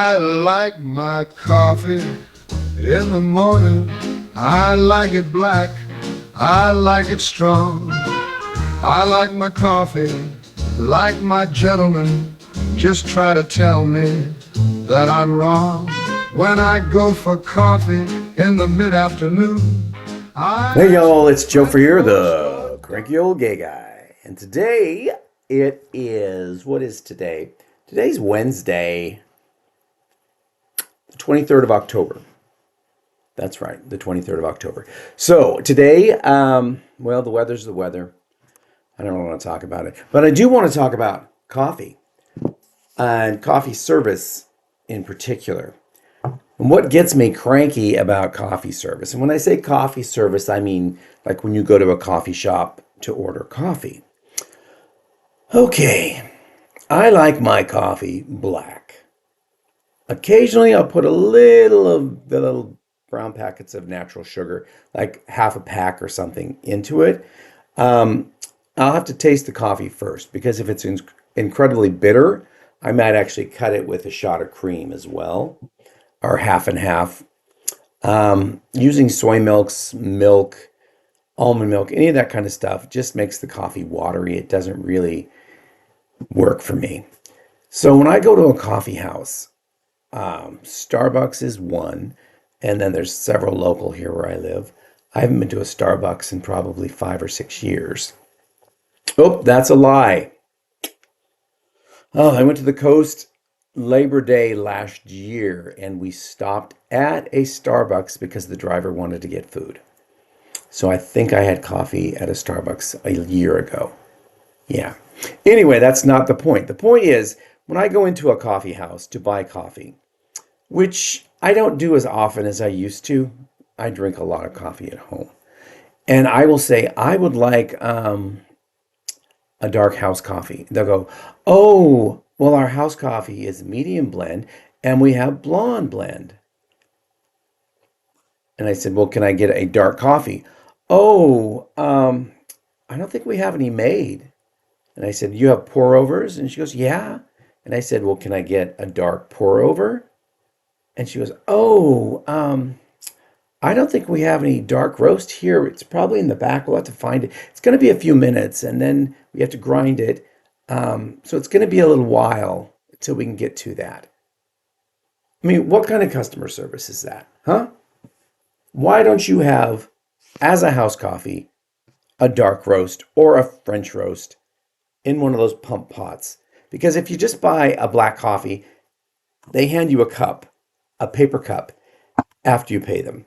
I like my coffee in the morning. I like it black. I like it strong. I like my coffee like my gentleman. Just try to tell me that I'm wrong. When I go for coffee in the mid-afternoon, Hey y'all, it's Joefer here, the Cranky Old Gay Guy. And today it is, what is today? Today's Wednesday, the 23rd of October. That's right, the 23rd of October. So today, well, the weather's the weather. I don't want to talk about it. But I do want to talk about coffee and coffee service in particular. And what gets me cranky about coffee service, and when I say coffee service, I mean like when you go to a coffee shop to order coffee. Okay, I like my coffee black. Occasionally I'll put a little of the little brown packets of natural sugar, like half a pack or something into it. I'll have to taste the coffee first because if it's incredibly bitter, I might actually cut it with a shot of cream as well, or half and half. Using soy milk, almond milk, any of that kind of stuff just makes the coffee watery. It doesn't really work for me. So when I go to a coffee house, Starbucks is one, and then there's several local here where I live. I haven't been to a Starbucks in probably 5 or 6 years. Oh, that's a lie. Oh, I went to the coast Labor Day last year and we stopped at a Starbucks because the driver wanted to get food. So I think I had coffee at a Starbucks a year ago. Yeah. Anyway, that's not the point. The point is when I go into a coffee house to buy coffee, which I don't do as often as I used to, I drink a lot of coffee at home. And I will say I would like a dark house coffee. They'll go, oh, well, our house coffee is medium blend and we have blonde blend. And I said, well, can I get a dark coffee? Oh, I don't think we have any made. And I said, you have pour overs? And she goes, yeah. And I said, well, can I get a dark pour over? And she goes, oh, I don't think we have any dark roast here. It's probably in the back. We'll have to find it. It's going to be a few minutes and then we have to grind it. So it's going to be a little while until we can get to that. I mean, what kind of customer service is that? Huh? Why don't you have, as a house coffee, a dark roast or a French roast in one of those pump pots? Because if you just buy a black coffee, they hand you a cup, a paper cup, after you pay them.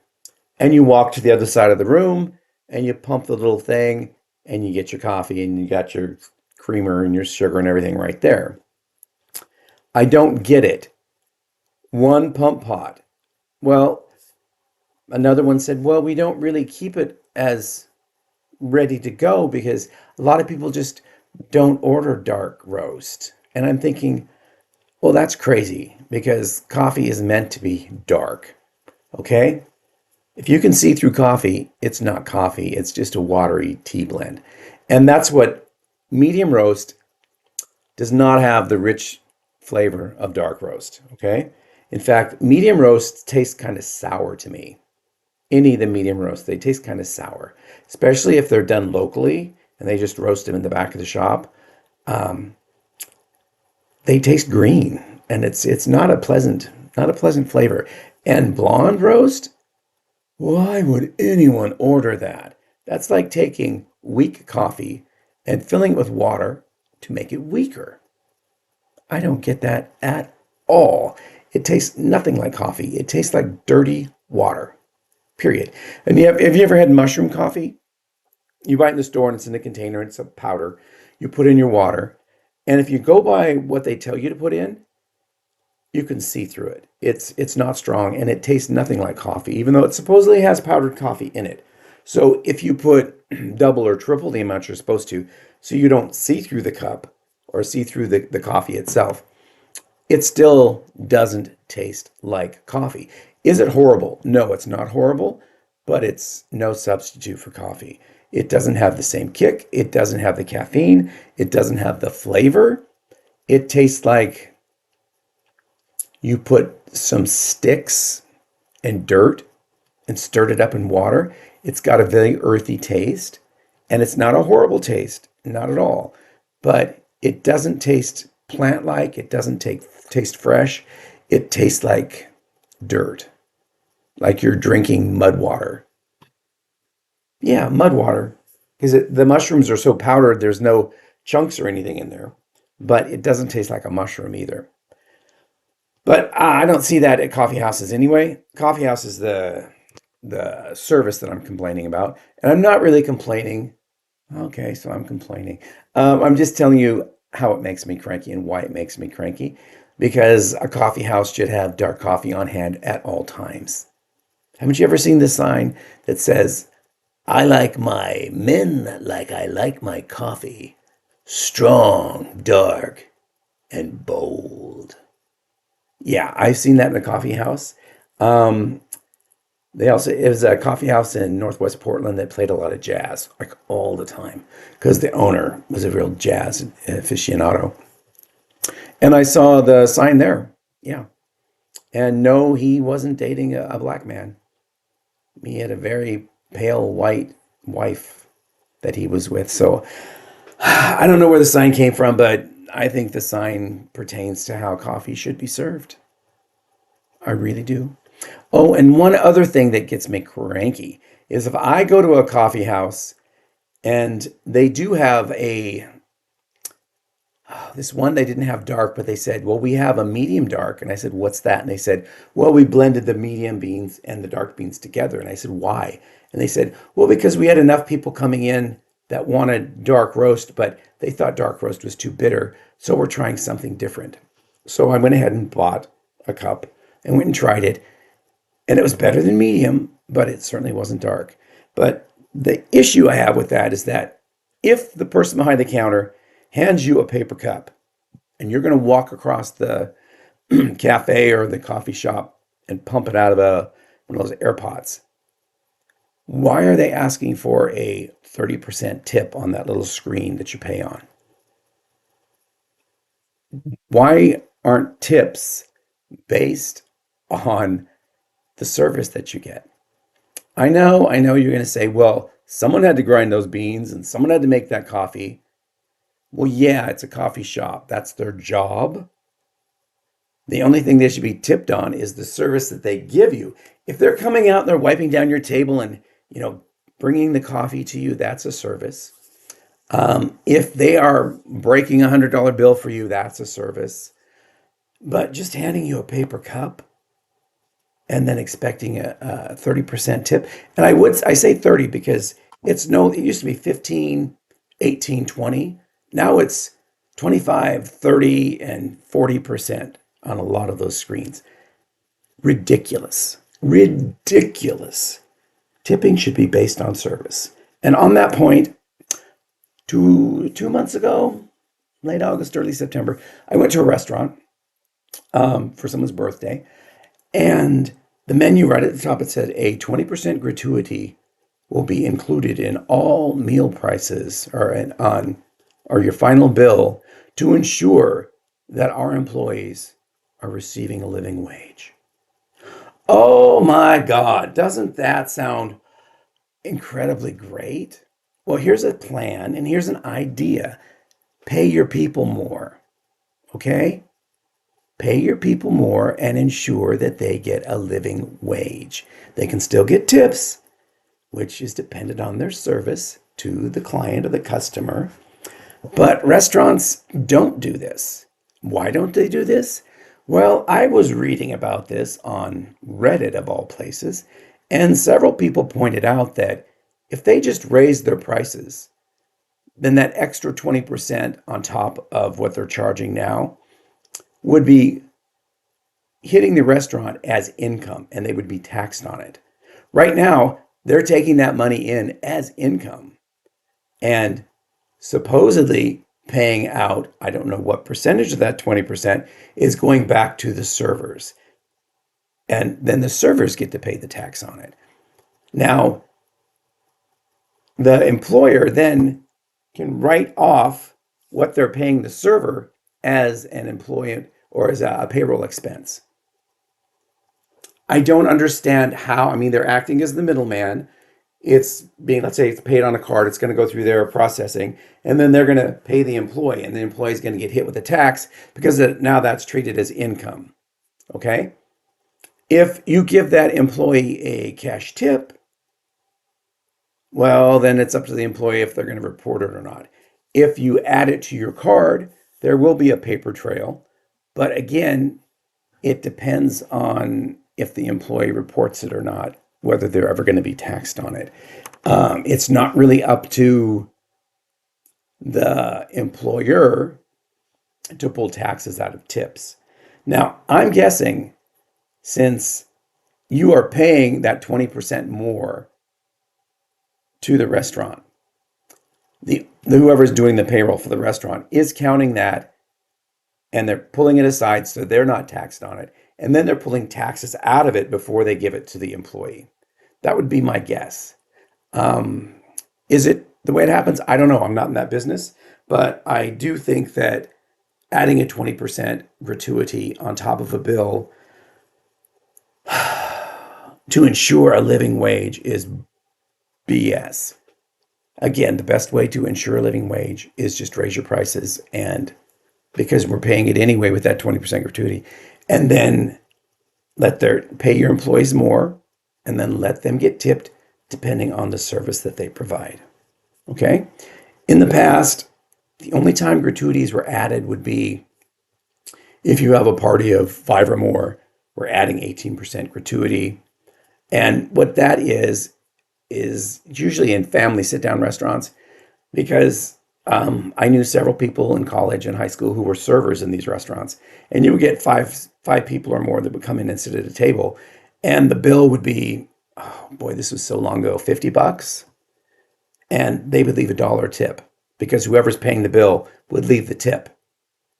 And you walk to the other side of the room and you pump the little thing and you get your coffee and you got your creamer and your sugar and everything right there. I don't get it. One pump pot. Well, another one said, well, we don't really keep it as ready to go because a lot of people just don't order dark roast. And I'm thinking, well, that's crazy because coffee is meant to be dark. Okay? If you can see through coffee, it's not coffee. It's just a watery tea blend. And that's what medium roast does not have the rich flavor of dark roast. Okay? In fact, medium roast tastes kind of sour to me. Any of the medium roast, they taste kind of sour, especially if they're done locally and they just roast them in the back of the shop. They taste green and it's not a pleasant flavor. And blonde roast, why would anyone order that? That's like taking weak coffee and filling it with water to make it weaker. I don't get that at all. It tastes nothing like coffee. It tastes like dirty water, period. And have you ever had mushroom coffee? You buy it in the store and it's in a container. It's a powder. You put in your water. And if you go by what they tell you to put in, you can see through it. It's not strong and it tastes nothing like coffee, even though it supposedly has powdered coffee in it. So if you put double or triple the amount you're supposed to, so you don't see through the cup or see through the coffee itself, it still doesn't taste like coffee. Is it horrible? No, it's not horrible, but it's no substitute for coffee. It doesn't have the same kick. It doesn't have the caffeine. It doesn't have the flavor. It tastes like You put some sticks and dirt and stirred it up in water. It's got a very earthy taste, and it's not a horrible taste, not at all. But it doesn't taste plant-like. It doesn't taste fresh. It tastes like dirt, like you're drinking mud water. Yeah, mud water, because the mushrooms are so powdered. There's no chunks or anything in there, but it doesn't taste like a mushroom either. But I don't see that at coffee houses anyway. Coffee house is the service that I'm complaining about, and I'm not really complaining. Okay, so I'm complaining. I'm just telling you how it makes me cranky and why it makes me cranky. Because a coffee house should have dark coffee on hand at all times. Haven't you ever seen the sign that says, "I like my men like I like my coffee, strong, dark, and bold"? Yeah, I've seen that in a coffee house. Um, it was a coffee house in Northwest Portland that played a lot of jazz, like all the time, because the owner was a real jazz aficionado. And I saw the sign there. Yeah. And no, he wasn't dating a black man. He had a very pale white wife that he was with. So I don't know where the sign came from, but I think the sign pertains to how coffee should be served. I really do. Oh, and one other thing that gets me cranky is if I go to a coffee house and they do have this one they didn't have dark, but they said, well, we have a medium dark. And I said, what's that? And they said, well, we blended the medium beans and the dark beans together. And I said, why? And they said, well, because we had enough people coming in that wanted dark roast, but they thought dark roast was too bitter. So we're trying something different. So I went ahead and bought a cup and went and tried it. And it was better than medium, but it certainly wasn't dark. But the issue I have with that is that if the person behind the counter hands you a paper cup and you're going to walk across the cafe or the coffee shop and pump it out of one of those air pots, why are they asking for a 30% tip on that little screen that you pay on? Why aren't tips based on the service that you get? I know you're going to say, well, someone had to grind those beans and someone had to make that coffee. Well, yeah, it's a coffee shop. That's their job. The only thing they should be tipped on is the service that they give you. If they're coming out and they're wiping down your table and, bringing the coffee to you, that's a service. If they are breaking $100 bill for you, that's a service. But just handing you a paper cup and then expecting a 30% tip. And I say 30 because it used to be 15, 18, 20. Now it's 25, 30, and 40% on a lot of those screens. Ridiculous. Ridiculous. Tipping should be based on service. And on that point, two months ago, late August, early September, I went to a restaurant for someone's birthday. And the menu right at the top, it said a 20% gratuity will be included in all meal prices or your final bill to ensure that our employees are receiving a living wage. Oh my God, doesn't that sound incredibly great? Well, here's a plan and here's an idea. Pay your people more, okay? Pay your people more and ensure that they get a living wage. They can still get tips, which is dependent on their service to the client or the customer. But restaurants don't do this. Why don't they do this? Well, I was reading about this on Reddit of all places, and several people pointed out that if they just raised their prices, then that extra 20% on top of what they're charging now would be hitting the restaurant as income and they would be taxed on it. Right now, they're taking that money in as income and supposedly paying out, I don't know what percentage of that 20% is going back to the servers. And then the servers get to pay the tax on it. Now, the employer then can write off what they're paying the server as an employee or as a payroll expense. I don't understand how. I mean, they're acting as the middleman. It's being, let's say it's paid on a card, it's going to go through their processing, and then they're going to pay the employee, and the employee is going to get hit with a tax because now that's treated as income. Okay? If you give that employee a cash tip, well, then it's up to the employee if they're going to report it or not. If you add it to your card, there will be a paper trail. But again, it depends on if the employee reports it or not, whether they're ever going to be taxed on it. It's not really up to the employer to pull taxes out of tips. Now, I'm guessing since you are paying that 20% more to the restaurant, whoever's doing the payroll for the restaurant is counting that, and they're pulling it aside so they're not taxed on it. And then they're pulling taxes out of it before they give it to the employee. That would be my guess. Is it the way it happens? I don't know. I'm not in that business. But I do think that adding a 20% gratuity on top of a bill to ensure a living wage is BS. Again, the best way to ensure a living wage is just raise your prices, and because we're paying it anyway with that 20% gratuity, and then pay your employees more, and then let them get tipped depending on the service that they provide. Okay? In the past, the only time gratuities were added would be if you have a party of 5 or more, we're adding 18% gratuity. And what that is usually in family sit-down restaurants, because I knew several people in college and high school who were servers in these restaurants, and you would get five people or more that would come in and sit at a table, and the bill would be, oh boy, this was so long ago, $50, and they would leave $1 tip because whoever's paying the bill would leave the tip,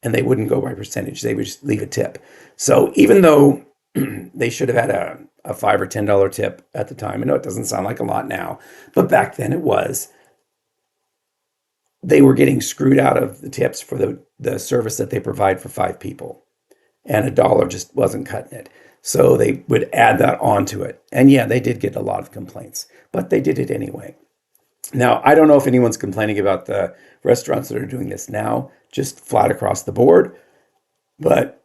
and they wouldn't go by percentage; they would just leave a tip. So even though they should have had a $5 or $10 tip at the time, I know it doesn't sound like a lot now, but back then it was. They were getting screwed out of the tips for the service that they provide for 5 people. And $1 just wasn't cutting it. So they would add that onto it. And yeah, they did get a lot of complaints, but they did it anyway. Now, I don't know if anyone's complaining about the restaurants that are doing this now, just flat across the board, but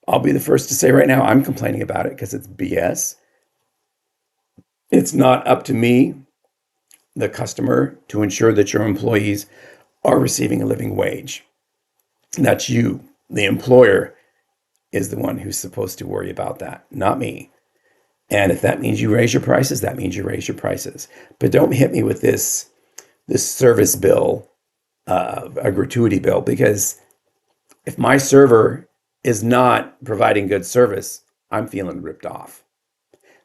I'll be the first to say right now, I'm complaining about it because it's BS. It's not up to me, the customer, to ensure that your employees are receiving a living wage. That's you. The employer is the one who's supposed to worry about that, not me. And if that means you raise your prices, that means you raise your prices. But don't hit me with this service bill, a gratuity bill, because if my server is not providing good service, I'm feeling ripped off.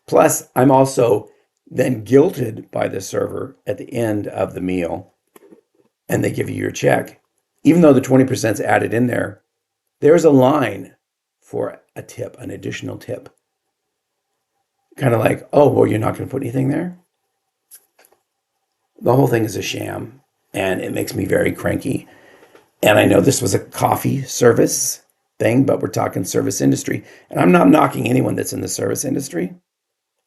Plus, I'm also then guilted by the server at the end of the meal, and they give you your check. Even though the 20% is added in there, there's a line for a tip, an additional tip. Kind of like, oh, well, you're not going to put anything there? The whole thing is a sham, and it makes me very cranky. And I know this was a coffee service thing, but we're talking service industry. And I'm not knocking anyone that's in the service industry.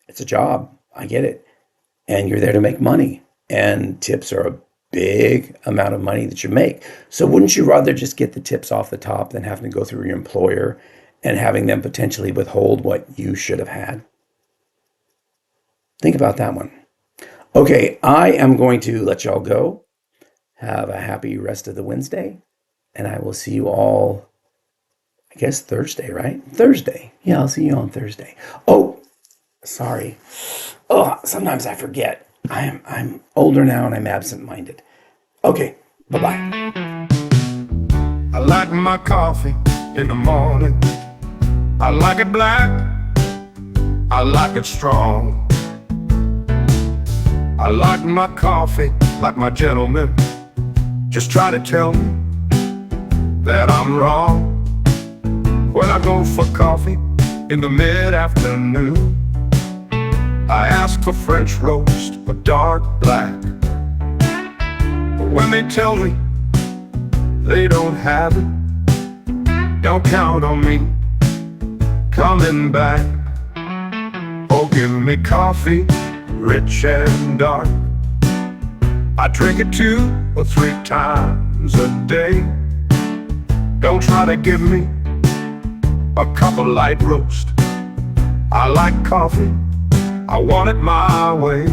It's a job. I get it. And you're there to make money. And tips are a big amount of money that you make. So wouldn't you rather just get the tips off the top than having to go through your employer and having them potentially withhold what you should have had? Think about that one. Okay, I am going to let y'all go. Have a happy rest of the Wednesday. And I will see you all, I guess, Thursday, right? Thursday. Yeah, I'll see you on Thursday. Oh, sorry. Oh, sometimes I forget. I'm older now and I'm absent-minded. Okay, bye-bye. I like my coffee in the morning. I like it black. I like it strong. I like my coffee like my gentleman. Just try to tell me that I'm wrong. When I go for coffee in the mid-afternoon, I ask for French roast or dark black. But when they tell me they don't have it, don't count on me coming back. Oh, give me coffee, rich and dark. I drink it 2 or 3 times a day. Don't try to give me a cup of light roast. I like coffee, I want it my way.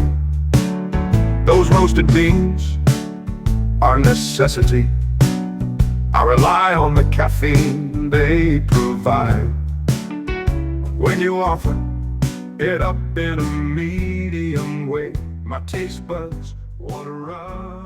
Those roasted beans are a necessity. I rely on the caffeine they provide. When you offer it up in a medium way, my taste buds wanna run.